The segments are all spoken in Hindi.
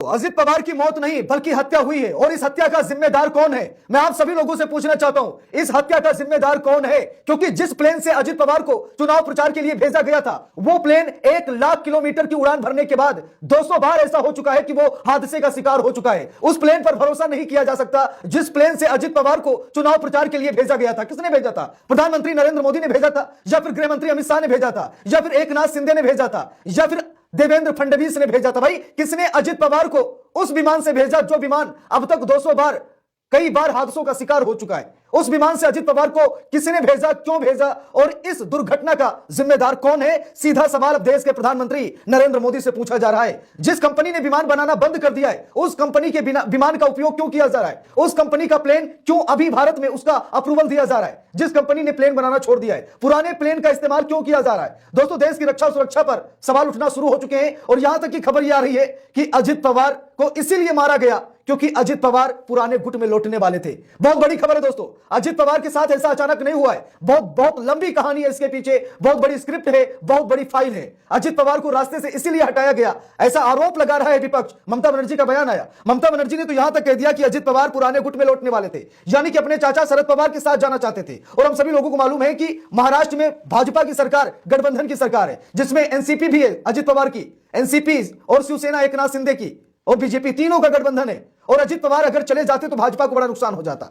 अजित पवार की मौत नहीं बल्कि हत्या हुई है और इस हत्या का जिम्मेदार कौन है? मैं आप सभी लोगों से पूछना चाहता हूं, इस हत्या का जिम्मेदार कौन है? क्योंकि जिस प्लेन से अजित पवार को चुनाव प्रचार के लिए भेजा गया था, वो प्लेन 1 लाख किलोमीटर की उड़ान भरने के बाद 200 बार ऐसा हो चुका है कि वो हादसे का शिकार हो चुका है। उस प्लेन पर भरोसा नहीं किया जा सकता जिस प्लेन से अजित पवार को चुनाव प्रचार के लिए भेजा गया था। किसने भेजा था? प्रधानमंत्री नरेंद्र मोदी ने भेजा था, या फिर गृह मंत्री अमित शाह ने भेजा था, या फिर एकनाथ शिंदे ने भेजा था, या फिर देवेंद्र फडणवीस ने भेजा था? भाई, किसने अजित पवार को उस विमान से भेजा जो विमान अब तक 200 बार कई बार हादसों का शिकार हो चुका है? उस विमान से अजित पवार को किसने भेजा, क्यों भेजा और इस दुर्घटना का जिम्मेदार कौन है? सीधा सवाल अब देश के प्रधानमंत्री नरेंद्र मोदी से पूछा जा रहा है। जिस कंपनी ने विमान बनाना बंद कर दिया है, उस कंपनी के बिना विमान का उपयोग क्यों किया जा रहा है? उस कंपनी का प्लेन क्यों अभी भारत में उसका अप्रूवल दिया जा रहा है? जिस कंपनी ने प्लेन बनाना छोड़ दिया है, पुराने प्लेन का इस्तेमाल क्यों किया जा रहा है? दोस्तों, देश की रक्षा सुरक्षा पर सवाल उठना शुरू हो चुके हैं और यहां तक की खबर यह आ रही है कि अजित पवार को इसीलिए मारा गया क्योंकि अजित पवार पुराने गुट में लौटने वाले थे। बहुत बड़ी खबर है दोस्तों, अजित पवार के साथ ऐसा अचानक नहीं हुआ है। बहुत लंबी कहानी है इसके पीछे, बहुत बड़ी स्क्रिप्ट है, बहुत बड़ी फाइल है। अजित पवार को रास्ते से इसीलिए हटाया गया, ऐसा आरोप लगा रहा है विपक्ष। ममता बनर्जी का बयान आया, ममता बनर्जी ने तो यहां तक कह दिया कि अजित पवार पुराने गुट में लौटने वाले थे, यानी कि अपने चाचा शरद पवार के साथ जाना चाहते थे। और हम सभी लोगों को मालूम है कि महाराष्ट्र में भाजपा की सरकार गठबंधन की सरकार है, जिसमें एनसीपी भी है अजित पवार की, एनसीपी और शिवसेना एकनाथ शिंदे की और बीजेपी, तीनों का गठबंधन है। और अजित पवार अगर चले जाते तो भाजपा को बड़ा नुकसान हो जाता।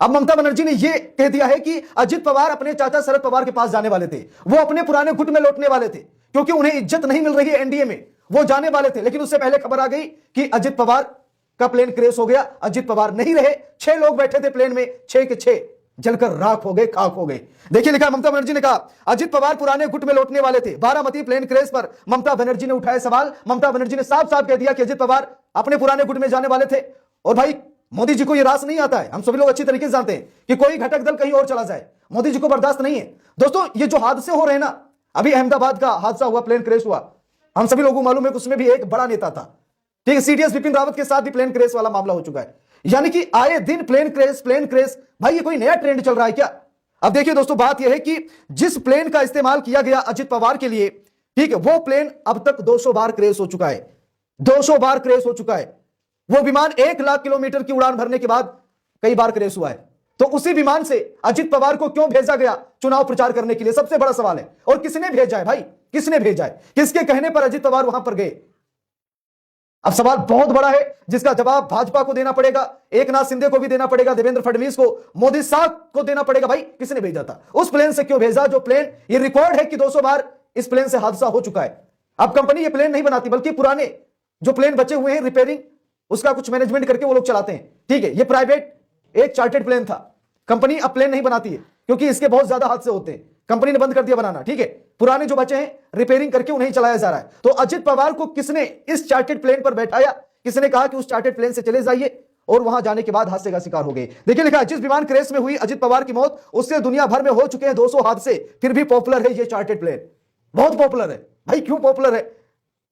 अब ममता बनर्जी ने यह कह दिया है कि अजित पवार अपने चाचा शरद पवार के पास जाने वाले थे, वो अपने पुराने गुट में लौटने वाले थे क्योंकि उन्हें इज्जत नहीं मिल रही है एनडीए में, वो जाने वाले थे। लेकिन उससे पहले खबर आ गई कि अजित पवार का प्लेन क्रैश हो गया, अजित पवार नहीं रहे। 6 लोग बैठे थे प्लेन में, 6 के 6 जलकर राख हो गए, खाक हो गए। देखिए लिखा, ममता बनर्जी ने कहा अजित पवार पुराने गुट में लौटने वाले थे। बारामती प्लेन क्रैश पर ममता बनर्जी ने उठाए सवाल। ममता बनर्जी ने साफ साफ कह दिया कि अजित पवार अपने पुराने गुट में जाने वाले थे। और भाई, मोदी जी को यह रास नहीं आता है, हम सभी लोग अच्छी तरीके से जानते हैं कि कोई घटक दल कहीं और चला जाए, मोदी जी को बर्दाश्त नहीं है। दोस्तों, ये जो हादसे हो रहे हैं ना, अभी अहमदाबाद का हादसा हुआ, प्लेन क्रैश हुआ, हम सभी लोगों को मालूम है कि उसमें भी एक बड़ा नेता था, ठीक है, सीडीएस बिपिन रावत के साथ भी प्लेन क्रैश वाला मामला हो चुका है। यानी कि आए दिन प्लेन क्रैश। भाई, ये कोई नया ट्रेंड चल रहा है क्या? अब देखिए दोस्तों, बात यह है कि जिस प्लेन का इस्तेमाल किया गया अजित पवार के लिए, ठीक है, वो प्लेन अब तक 200 बार क्रैश हो चुका है, 200 बार क्रैश हो चुका है। वो विमान 1 लाख किलोमीटर की उड़ान भरने के बाद कई बार क्रैश हुआ है। तो उसी विमान से अजित पवार को क्यों भेजा गया चुनाव प्रचार करने के लिए? सबसे बड़ा सवाल है। और किसने भेजा है भाई, किसने भेजा है? किसके कहने पर अजित पवार वहां पर गए? अब सवाल बहुत बड़ा है जिसका जवाब भाजपा को देना पड़ेगा, एकनाथ शिंदे को भी देना पड़ेगा, देवेंद्र फडणवीस को, मोदी साहब को देना पड़ेगा। भाई, किसने भेजा था? उस प्लेन से क्यों भेजा जो प्लेन, ये रिकॉर्ड है कि 200 बार इस प्लेन से हादसा हो चुका है। अब कंपनी ये प्लेन नहीं बनाती, बल्कि पुराने जो प्लेन बचे हुए हैं, रिपेयरिंग उसका कुछ मैनेजमेंट करके वो लोग चलाते हैं, ठीक है। ये प्राइवेट एक चार्टेड प्लेन था, कंपनी अब प्लेन नहीं बनाती है क्योंकि इसके बहुत ज्यादा हादसे होते हैं, कंपनी ने बंद कर दिया बनाना, ठीक है। पुराने जो बचे हैं रिपेयरिंग करके उन्हें चलाया जा रहा है। तो अजित पवार को किसने इस चार्टेड प्लेन पर बैठाया? किसने कहा कि उस चार्टेड प्लेन से चले जाइए? और वहां जाने के बाद हादसे का शिकार हो गए। देखिए लिखा है, जिस विमान क्रैश में हुई अजित पवार की मौत, उससे दुनिया भर में हो चुके हैं 200 हादसे, फिर भी पॉपुलर है ये चार्टेड प्लेन। बहुत पॉपुलर है भाई। क्यों पॉपुलर है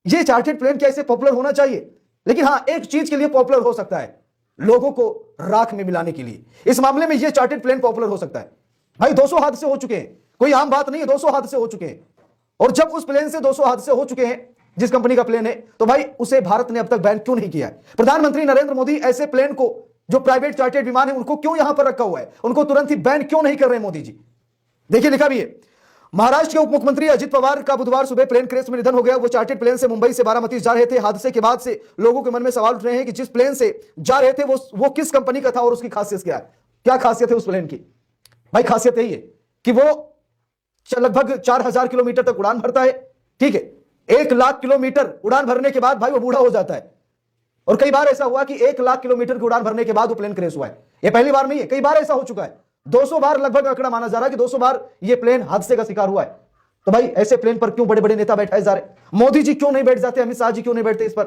ये चार्टेड प्लेन? क्या इसे पॉपुलर होना चाहिए? लेकिन हां, एक चीज के लिए पॉपुलर हो सकता है, लोगों को राख में मिलाने के लिए। इस मामले में यह चार्टेड प्लेन पॉपुलर हो सकता है। भाई, 200 हादसे हो चुके हैं, कोई आम बात नहीं है, 200 हादसे हो चुके हैं। और जब उस प्लेन से 200 हादसे हो चुके हैं, जिस कंपनी का प्लेन है, तो भाई उसे भारत ने अब तक बैन क्यों नहीं किया है? प्रधानमंत्री नरेंद्र मोदी ऐसे प्लेन को, जो प्राइवेट चार्टेड विमान है, उनको क्यों यहां पर रखा हुआ है? उनको तुरंत ही बैन क्यों नहीं कर रहे मोदी जी? देखिए लिखा भी है, महाराष्ट्र के उप मुख्यमंत्री अजित पवार का बुधवार सुबह प्लेन क्रैश में निधन हो गया। वो चार्टेड प्लेन से मुंबई से बारामती जा रहे थे। हादसे के बाद से लोगों के मन में सवाल उठ रहे हैं कि जिस प्लेन से जा रहे थे वो किस कंपनी का था और उसकी खासियत क्या है? क्या खासियत है उस प्लेन की? भाई, खासियत यही है कि वो लगभग 4000 किलोमीटर तक उड़ान भरता है, ठीक है। 1 लाख किलोमीटर उड़ान भरने के बाद भाई वो बूढ़ा हो जाता है। और कई बार ऐसा हुआ कि 1 लाख किलोमीटर की उड़ान भरने के बाद वो प्लेन क्रैश हुआ है। ये पहली बार नहीं है, कई बार ऐसा हो चुका है। 200 बार लगभग आंकड़ा माना जा रहा है कि 200 बार ये प्लेन हादसे का शिकार हुआ है। तो भाई, ऐसे प्लेन पर क्यों बड़े बड़े नेता बैठाए जा रहे? मोदी जी क्यों नहीं बैठ जाते? अमित शाह जी क्यों नहीं बैठते इस पर?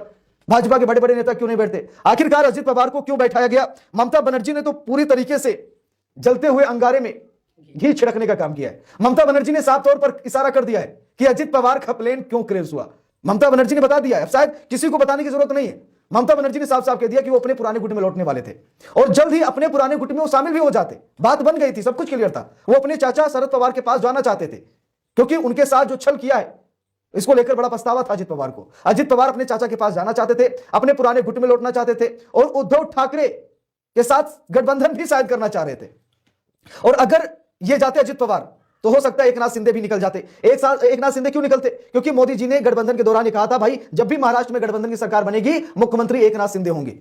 भाजपा के बड़े बड़े नेता क्यों नहीं बैठते? आखिरकार अजित पवार को क्यों बैठाया गया? ममता बनर्जी ने तो पूरी तरीके से जलते हुए अंगारे में घी छिड़कने का काम किया है। ममता बनर्जी ने साफ तौर पर इशारा कर दिया है कि अजित पवार का प्लेन क्यों क्रैश हुआ। ममता बनर्जी ने बता दिया है, शायद किसी को बताने की जरूरत नहीं है। ममता बनर्जी ने साफ साफ कह दिया कि वो अपने पुराने गुट में लौटने वाले थे और जल्द ही अपने पुराने गुट में वो शामिल भी हो जाते। बात बन गई थी, सब कुछ क्लियर था। वो अपने चाचा शरद पवार के पास जाना चाहते थे क्योंकि उनके साथ जो छल किया है इसको लेकर बड़ा पछतावा था अजित पवार को। अजित पवार अपने चाचा के पास जाना चाहते थे, अपने पुराने गुट में लौटना चाहते थे और उद्धव ठाकरे के साथ गठबंधन भी शायद करना चाह रहे थे। और अगर ये जाते अजित पवार तो हो सकता है एकनाथ शिंदे भी निकल जाते। एकनाथ शिंदे क्यों निकलते? क्योंकि मोदी जी ने गठबंधन के दौरान कहा था, भाई जब भी महाराष्ट्र में गठबंधन की सरकार बनेगी मुख्यमंत्री एकनाथ शिंदे होंगे।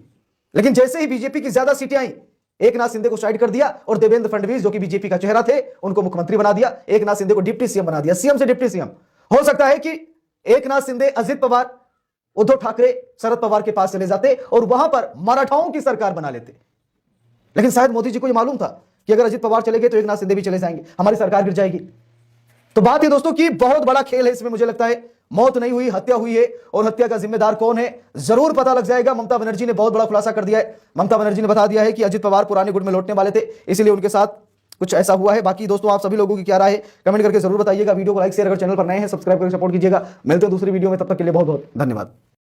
लेकिन जैसे ही बीजेपी की ज्यादा सीटें आई, एकनाथ शिंदे को साइड कर दिया और देवेंद्र फडणवीस जो कि बीजेपी का चेहरा थे उनको मुख्यमंत्री बना दिया, एकनाथ शिंदे को डिप्टी सीएम बना दिया, सीएम से डिप्टी सीएम। हो सकता है कि एकनाथ शिंदे, अजित पवार, उद्धव ठाकरे शरद पवार के पास चले जाते और वहां पर मराठाओं की सरकार बना लेते। लेकिन शायद मोदी जी को यह मालूम था कि अगर अजित पवार चले गए तो एकनाथ शिंदे भी चले जाएंगे, हमारी सरकार गिर जाएगी। तो बात है दोस्तों कि बहुत बड़ा खेल है इसमें। मुझे लगता है मौत नहीं हुई, हत्या हुई है और हत्या का जिम्मेदार कौन है जरूर पता लग जाएगा। ममता बनर्जी ने बहुत बड़ा खुलासा कर दिया है। ममता बनर्जी ने बता दिया है कि अजित पवार पुराने गुट में लौटने वाले थे, इसलिए उनके साथ कुछ ऐसा हुआ है। बाकी दोस्तों आप सभी लोगों की क्या राय है कमेंट करके जरूर बताइएगा। वीडियो को लाइक शेयर, अगर चैनल पर नए हैं सब्सक्राइब करके सपोर्ट कीजिएगा। मिलते हैं दूसरी वीडियो में, तब तक के लिए बहुत बहुत धन्यवाद।